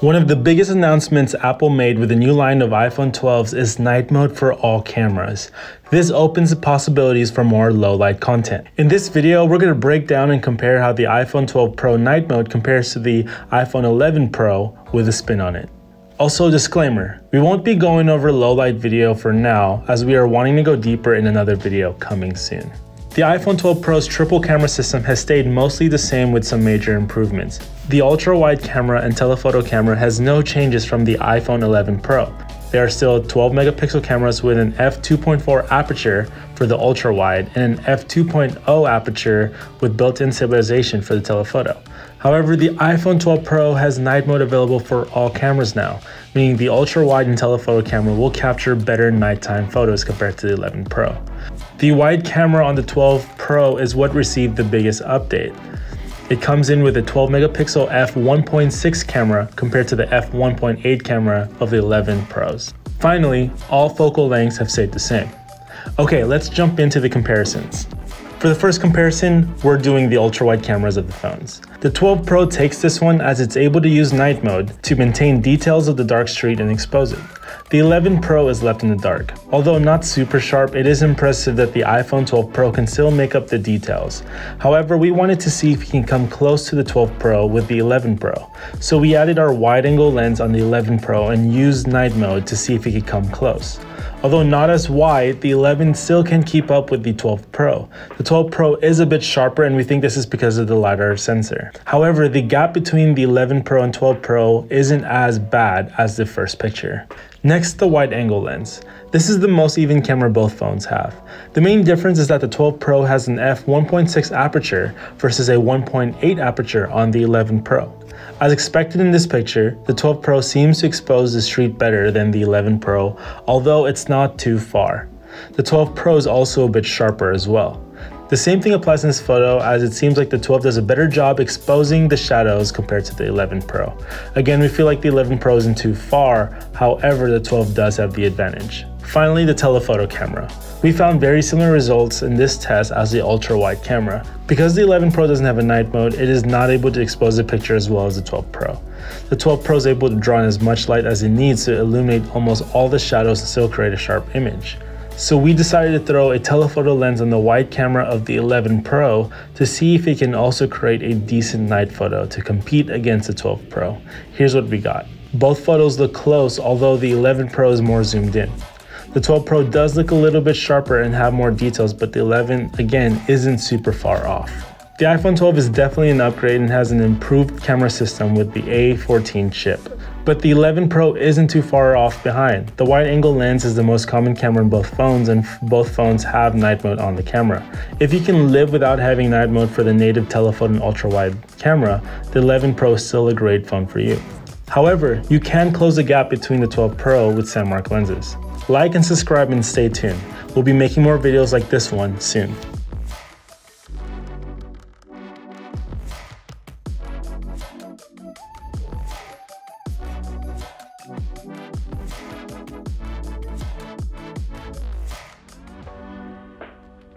One of the biggest announcements Apple made with the new line of iPhone 12s is night mode for all cameras. This opens the possibilities for more low-light content. In this video, we're going to break down and compare how the iPhone 12 Pro night mode compares to the iPhone 11 Pro with a spin on it. Also, disclaimer, we won't be going over low-light video for now, as we are wanting to go deeper in another video coming soon. The iPhone 12 Pro's triple camera system has stayed mostly the same with some major improvements. The ultra-wide camera and telephoto camera has no changes from the iPhone 11 Pro. They are still 12 megapixel cameras with an f2.4 aperture for the ultra-wide and an f2.0 aperture with built-in stabilization for the telephoto. However, the iPhone 12 Pro has night mode available for all cameras now, meaning the ultra-wide and telephoto camera will capture better nighttime photos compared to the 11 Pro. The wide camera on the 12 Pro is what received the biggest update. It comes in with a 12 megapixel f1.6 camera compared to the f1.8 camera of the 11 Pros. Finally, all focal lengths have stayed the same. Okay, let's jump into the comparisons. For the first comparison, we're doing the ultra-wide cameras of the phones. The 12 Pro takes this one as it's able to use night mode to maintain details of the dark street and expose it. The 11 Pro is left in the dark. Although not super sharp, it is impressive that the iPhone 12 Pro can still make up the details. However, we wanted to see if we can come close to the 12 Pro with the 11 Pro. So we added our wide-angle lens on the 11 Pro and used night mode to see if we could come close. Although not as wide, the 11 still can keep up with the 12 Pro. The 12 Pro is a bit sharper, and we think this is because of the LiDAR sensor. However, the gap between the 11 Pro and 12 Pro isn't as bad as the first picture. Next, the wide-angle lens. This is the most even camera both phones have. The main difference is that the 12 Pro has an f1.6 aperture versus a 1.8 aperture on the 11 Pro. As expected in this picture, the 12 Pro seems to expose the street better than the 11 Pro, although it's not too far. The 12 Pro is also a bit sharper as well. The same thing applies in this photo, as it seems like the 12 does a better job exposing the shadows compared to the 11 Pro. Again, we feel like the 11 Pro isn't too far, however the 12 does have the advantage. Finally, the telephoto camera. We found very similar results in this test as the ultra-wide camera. Because the 11 Pro doesn't have a night mode, it is not able to expose the picture as well as the 12 Pro. The 12 Pro is able to draw in as much light as it needs to illuminate almost all the shadows and still create a sharp image. So we decided to throw a telephoto lens on the wide camera of the 11 Pro to see if it can also create a decent night photo to compete against the 12 Pro. Here's what we got. Both photos look close, although the 11 Pro is more zoomed in. The 12 Pro does look a little bit sharper and have more details, but the 11, again, isn't super far off. The iPhone 12 is definitely an upgrade and has an improved camera system with the A14 chip. But the 11 Pro isn't too far off behind. The wide-angle lens is the most common camera in both phones, and both phones have night mode on the camera. If you can live without having night mode for the native telephoto and ultra-wide camera, the 11 Pro is still a great phone for you. However, you can close the gap between the 12 Pro with SANDMARC lenses. Like and subscribe and stay tuned. We'll be making more videos like this one soon.